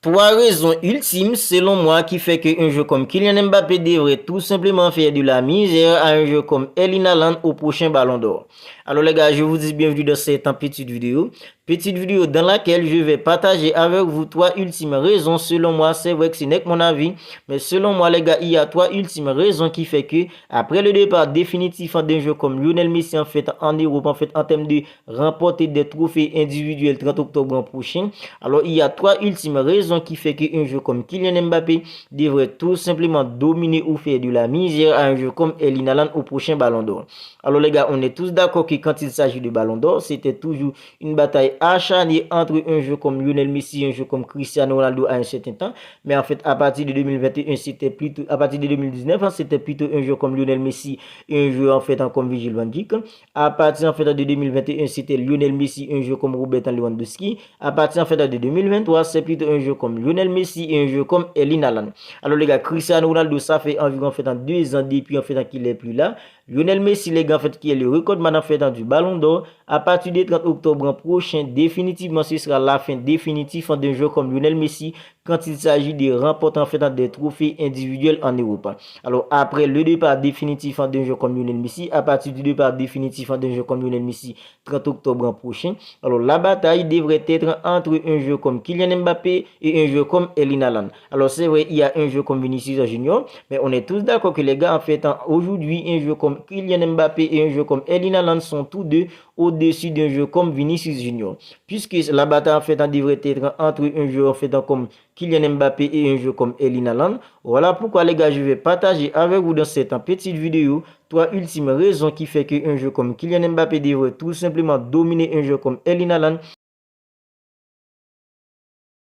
Trois raisons ultimes, selon moi, qui fait qu'un jeu comme Kylian Mbappé devrait tout simplement faire de la misère à un jeu comme Erling Haaland au prochain Ballon d'Or. Alors les gars, je vous dis bienvenue dans cette petite vidéo. Petite vidéo dans laquelle je vais partager avec vous trois ultimes raisons. Selon moi, c'est vrai que ce n'est que mon avis, mais selon moi les gars, il y a trois ultimes raisons qui fait que après le départ définitif d'un jeu comme Lionel Messi en fait en Europe, en fait en termes de remporter des trophées individuels 30 octobre prochain, alors il y a trois ultimes raisons qui fait qu'un jeu comme Kylian Mbappé devrait tout simplement dominer ou faire de la misère à un jeu comme Erling Haaland au prochain Ballon d'Or. Alors les gars, on est tous d'accord que quand il s'agit de Ballon d'Or, c'était toujours une bataille acharnée entre un jeu comme Lionel Messi et un jeu comme Cristiano Ronaldo à un certain temps. Mais en fait, à partir de 2021, c'était plutôt, à partir de 2019, c'était plutôt un jeu comme Lionel Messi et un jeu en fait comme Virgil van Dijk. À partir en fait de 2021, c'était Lionel Messi et un jeu comme Robert Lewandowski. À partir en fait de 2023, c'est plutôt un jeu comme Lionel Messi et un jeu comme Erling Haaland. Alors les gars, Cristiano Ronaldo, ça fait environ en fait 2 ans depuis en fait qu'il est plus là. Lionel Messi, les gars, en fait, qui est le recordman en fait du Ballon d'Or, à partir du 30 octobre prochain, définitivement, ce sera la fin définitive d'un jeu comme Lionel Messi quand il s'agit de remporter en fait des trophées individuels en Europe. Alors après le départ définitif d'un jeu comme Lionel Messi, à partir du départ définitif d'un jeu comme Lionel Messi 30 octobre prochain, alors la bataille devrait être entre un jeu comme Kylian Mbappé et un jeu comme Erling Haaland. Alors c'est vrai, il y a un jeu comme Vinicius Junior, mais on est tous d'accord que les gars en fait aujourd'hui un jeu comme Kylian Mbappé et un jeu comme Erling Haaland sont tous deux au-dessus d'un jeu comme Vinicius Junior. Puisque la bataille en fait devrait être entre un jeu en fait comme Kylian Mbappé et un jeu comme Erling Haaland. Voilà pourquoi les gars, je vais partager avec vous dans cette petite vidéo trois ultimes raisons qui fait qu'un jeu comme Kylian Mbappé devrait tout simplement dominer un jeu comme Erling Haaland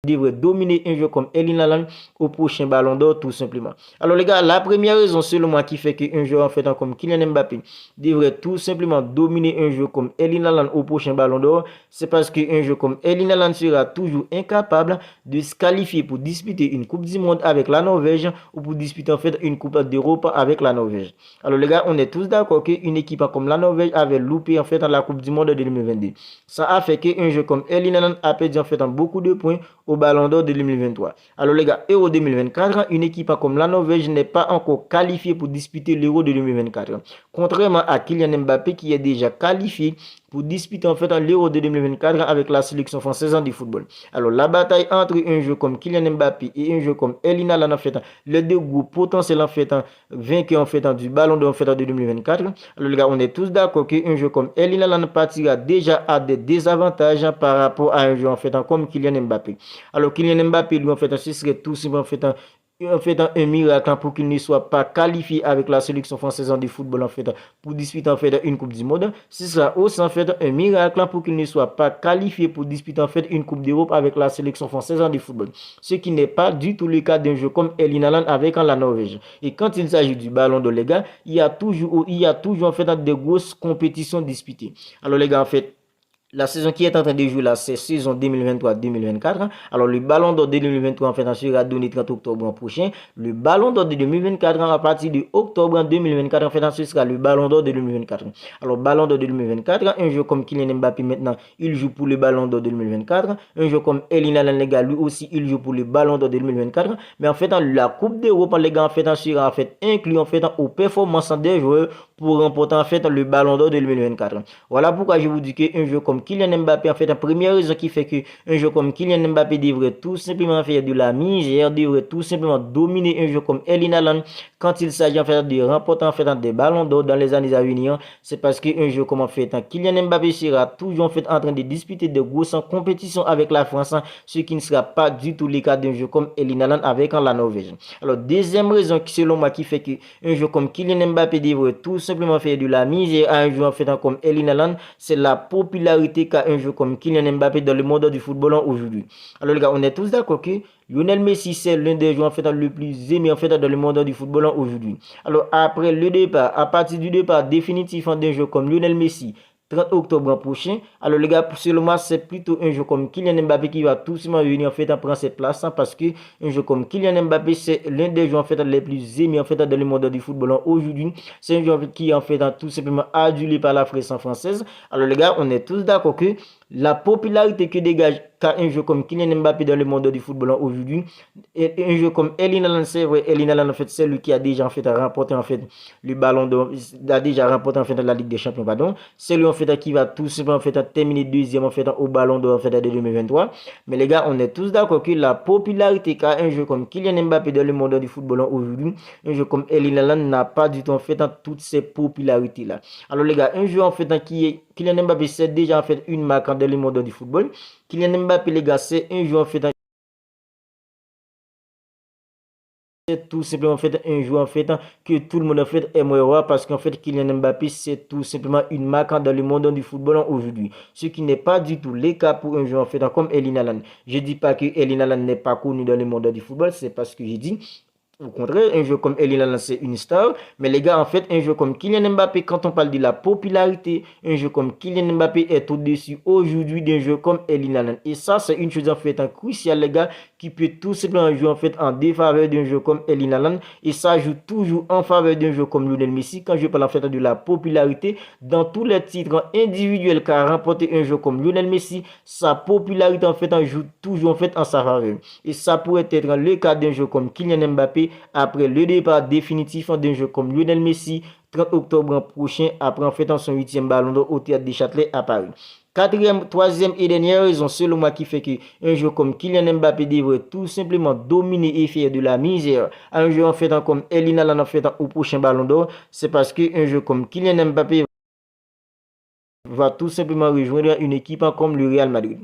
devrait dominer un jeu comme Erling Haaland au prochain Ballon d'Or tout simplement. Alors les gars, la première raison selon moi qui fait qu'un joueur en fait comme Kylian Mbappé devrait tout simplement dominer un jeu comme Erling Haaland au prochain Ballon d'Or, c'est parce qu'un jeu comme Erling Haaland sera toujours incapable de se qualifier pour disputer une Coupe du Monde avec la Norvège ou pour disputer en fait une Coupe d'Europe avec la Norvège. Alors les gars, on est tous d'accord qu'une équipe comme la Norvège avait loupé en fait la Coupe du Monde de 2022. Ça a fait qu'un jeu comme Erling Haaland a perdu en fait beaucoup de points au Ballon d'Or de 2023. Alors les gars, Euro 2024, une équipe comme la Norvège n'est pas encore qualifiée pour disputer l'Euro de 2024. Contrairement à Kylian Mbappé qui est déjà qualifié pour disputer en fait l'Euro de 2024 avec la sélection française de football. Alors la bataille entre un jeu comme Kylian Mbappé et un jeu comme Erling Haaland en fait, les deux groupes potentiels en fait vainqueurs en fait du Ballon d'Or en fait de 2024. Alors les gars, on est tous d'accord qu'un jeu comme Erling Haaland partira déjà à des désavantages par rapport à un jeu en fait comme Kylian Mbappé. Alors Kylian Mbappé lui en fait ce serait tout simplement en fait un miracle pour qu'il ne soit pas qualifié avec la sélection française de football en fait pour disputer en fait une Coupe du Monde. Ce sera aussi en fait un miracle pour qu'il ne soit pas qualifié pour disputer en fait une Coupe d'Europe avec la sélection française de football. Ce qui n'est pas du tout le cas d'un jeu comme Erling Haaland avec la Norvège. Et quand il s'agit du Ballon d'Or les gars, il y a toujours en fait des grosses compétitions disputées. Alors les gars en fait la saison qui est en train de jouer là, c'est saison 2023-2024. Alors, le ballon d'or de 2023 en fait sera donné 30 octobre prochain. Le ballon d'or de 2024 à partir de octobre 2024 en fait ce sera le ballon d'or de 2024. Alors, ballon d'or de 2024, un jeu comme Kylian Mbappé maintenant, il joue pour le ballon d'or de 2024. Un jeu comme Erling Haaland les gars, lui aussi, il joue pour le ballon d'or de 2024. Mais en fait, la Coupe d'Europe les gars en fait sera en fait inclus en fait aux performances des joueurs pour remporter en fait le ballon d'or de 2024. Voilà pourquoi je vous dis qu'un jeu comme Kylian Mbappé, en fait, la première raison qui fait qu'un jeu comme Kylian Mbappé devrait tout simplement faire de la misère, devrait tout simplement dominer un jeu comme Erling Haaland quand il s'agit en fait de remporter en fait des ballons d'or dans les années à venir. C'est parce qu'un jeu comme en fait Kylian Mbappé sera toujours en fait en train de disputer de grosses compétitions avec la France, ce qui ne sera pas du tout le cas d'un jeu comme Erling Haaland avec la Norvège. Alors, deuxième raison qui selon moi qui fait qu'un jeu comme Kylian Mbappé devrait tout simplement faire de la misère à un joueur en fait comme Erling Haaland, c'est la popularité qu'a un jeu comme Kylian Mbappé dans le monde du football aujourd'hui. Alors les gars, on est tous d'accord que Lionel Messi c'est l'un des joueurs en fait le plus aimé en fait dans le monde du football aujourd'hui. Alors après le départ, à partir du départ définitif d'un jeu comme Lionel Messi 30 octobre prochain. Alors les gars, selon moi, c'est plutôt un jeu comme Kylian Mbappé qui va tout simplement venir en fait à prendre cette place parce que un jeu comme Kylian Mbappé, c'est l'un des joueurs en fait les plus aimés en fait dans le monde du football aujourd'hui. C'est un joueur qui est en fait tout simplement adulé par la presse française. Alors les gars, on est tous d'accord que la popularité que dégage un joueur comme Kylian Mbappé dans le monde du football aujourd'hui, et un joueur comme Erling Haaland, c'est vrai, Erling Haaland en fait c'est lui qui a déjà en fait remporté en fait le ballon d'or, a déjà remporté en fait la Ligue des Champions, pardon. C'est lui en fait qui va tout simplement en fait terminer deuxième en fait au ballon d'or en fait de 2023. Mais les gars, on est tous d'accord que la popularité qu'a un joueur comme Kylian Mbappé dans le monde du football aujourd'hui, un joueur comme Erling Haaland n'a pas du tout en fait toutes ces popularités là. Alors les gars, un joueur en fait qui est Kylian Mbappé, c'est déjà en fait une marque dans le monde du football. Kylian Mbappé, les gars, c'est un joueur en fait c'est tout simplement en fait un joueur en fait que tout le monde en fait aimerait voir parce qu'en fait Kylian Mbappé c'est tout simplement une marque dans le monde du football aujourd'hui, ce qui n'est pas du tout le cas pour un joueur en fait comme Erling Haaland. Je dis pas que Erling Haaland n'est pas connu dans le monde du football, c'est pas ce que j'ai dit. Au contraire, un jeu comme Erling Haaland, c'est une star. Mais les gars, en fait, un jeu comme Kylian Mbappé, quand on parle de la popularité, un jeu comme Kylian Mbappé est au-dessus aujourd'hui d'un jeu comme Erling Haaland. Et ça, c'est une chose en fait cruciale, les gars, qui peut tout simplement jouer en fait en défaveur d'un jeu comme Erling Haaland. Et ça joue toujours en faveur d'un jeu comme Lionel Messi. Quand je parle en fait de la popularité, dans tous les titres individuels qu'a remporté un jeu comme Lionel Messi, sa popularité en fait joue toujours en fait en sa faveur. Et ça pourrait être le cas d'un jeu comme Kylian Mbappé après le départ définitif d'un jeu comme Lionel Messi 30 octobre prochain après en fait son 8e ballon d'or au Théâtre des Châtelets à Paris. Quatrième, troisième et dernière raison selon moi qui fait qu'un joueur comme Kylian Mbappé devrait tout simplement dominer et faire de la misère à un joueur en fait comme Erling Haaland en fait au prochain ballon d'or, c'est parce qu'un joueur comme Kylian Mbappé va tout simplement rejoindre une équipe comme le Real Madrid.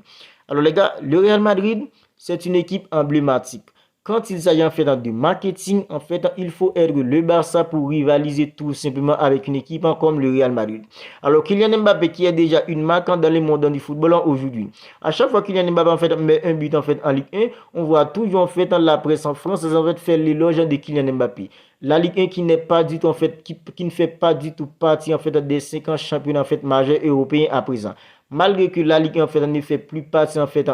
Alors les gars, le Real Madrid, c'est une équipe emblématique. Quand il s'agit en fait de marketing, en fait, il faut être le Barça pour rivaliser tout simplement avec une équipe comme le Real Madrid. Alors Kylian Mbappé qui est déjà une marque dans le monde du football aujourd'hui. À chaque fois que Kylian Mbappé en fait met un but en fait en Ligue 1, on voit toujours en fait dans la presse en France en fait faire l'éloge de Kylian Mbappé. La Ligue 1 qui n'est pas du tout en fait qui ne fait pas du tout partie en fait des 50 championnats en fait majeurs européens à présent. Malgré que la Ligue 1 en fait ne fait plus partie en fait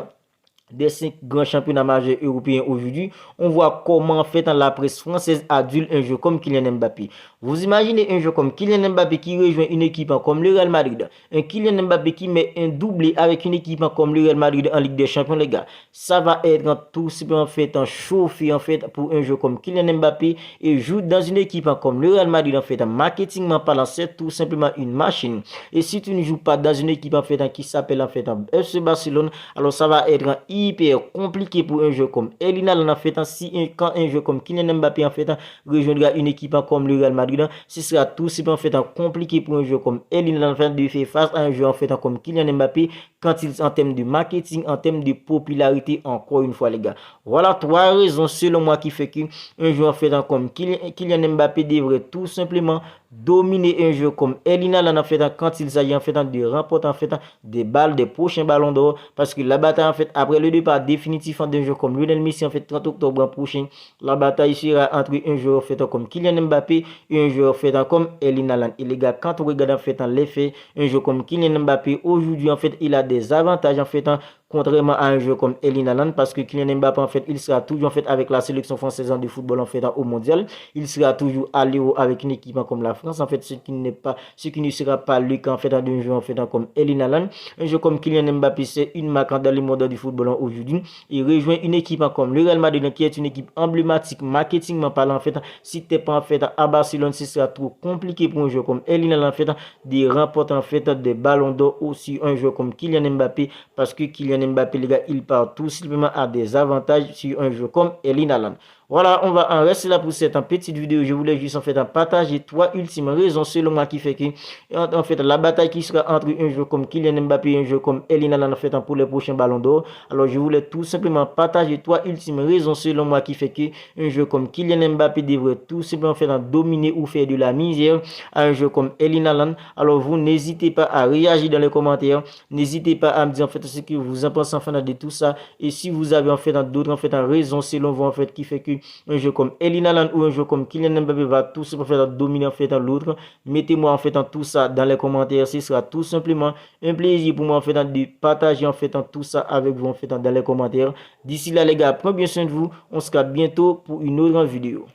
des 5 grands championnats majeurs européens aujourd'hui, on voit comment en fait la presse française adule un jeu comme Kylian Mbappé. Vous imaginez un jeu comme Kylian Mbappé qui rejoint une équipe comme le Real Madrid, un Kylian Mbappé qui met un doublé avec une équipe comme le Real Madrid en Ligue des Champions, les gars. Ça va être tout simplement en fait un chauffé en fait pour un jeu comme Kylian Mbappé et joue dans une équipe comme le Real Madrid en fait marketingment parlant, c'est tout simplement une machine. Et si tu ne joues pas dans une équipe en fait qui s'appelle en fait FC Barcelone, alors ça va être hyper compliqué pour un jeu comme Erling Haaland en fait quand un jeu comme Kylian Mbappé en fait rejoindra une équipe comme le Real Madrid, ce sera tout simplement en fait compliqué pour un jeu comme Erling Haaland en fait de faire face à un jeu en fait comme Kylian Mbappé quand il en termes de marketing, en termes de popularité, encore une fois les gars. Voilà 3 raisons selon moi qui fait qu'un joueur en fait comme Kylian Mbappé devrait tout simplement dominer un jeu comme Erling Haaland en fait quand il s'agit en fait de remporter en fait des balles, des prochains ballons d'or, parce que la bataille en fait après le départ définitif d'un jeu comme Lionel Messi en fait 30 octobre prochain, la bataille sera entre un joueur en fait comme Kylian Mbappé et un joueur en fait comme Erling Haaland. Et les gars, quand on regarde en fait les faits, un joueur comme Kylian Mbappé aujourd'hui en fait il a des avantages en fait contrairement à un jeu comme Erling Haaland, parce que Kylian Mbappé en fait il sera toujours en fait avec la sélection française de football en fait au mondial, il sera toujours à l'Euro avec une équipe comme la France en fait, ce qui ne sera pas le cas en fait d'un jeu en fait comme Erling Haaland. Un jeu comme Kylian Mbappé c'est une marque dans le monde du football aujourd'hui, il rejoint une équipe comme le Real Madrid qui est une équipe emblématique marketingment parlant en fait. Si t'es pas en fait à Barcelone, ce sera trop compliqué pour un jeu comme Erling Haaland en fait de remporter en fait des ballons d'or aussi un jeu comme Kylian Mbappé, parce que Kylian Mbappé les gars il part tout simplement à des avantages sur un jeu comme Erling Haaland. Voilà, on va en rester là pour cette petite vidéo. Je voulais juste en fait partager 3 ultimes raisons selon moi qui fait que en fait la bataille qui sera entre un jeu comme Kylian Mbappé et un jeu comme Erling Haaland en fait pour les prochains ballons d'or. Alors je voulais tout simplement partager 3 ultimes raisons selon moi qui fait que un jeu comme Kylian Mbappé devrait tout simplement faire dominer ou faire de la misère à un jeu comme Erling Haaland. Alors vous n'hésitez pas à réagir dans les commentaires, n'hésitez pas à me dire en fait ce que vous en pensez en fait de tout ça, et si vous avez en fait d'autres en fait raisons selon vous en fait qui fait que un jeu comme Erling Haaland ou un jeu comme Kylian Mbappé va tout simplement faire dominer en fait l'autre, mettez-moi en fait tout ça dans les commentaires. Ce sera tout simplement un plaisir pour moi en fait de partager en fait tout ça avec vous en fait dans les commentaires. D'ici là les gars, prenez bien soin de vous, on se capte bientôt pour une autre vidéo.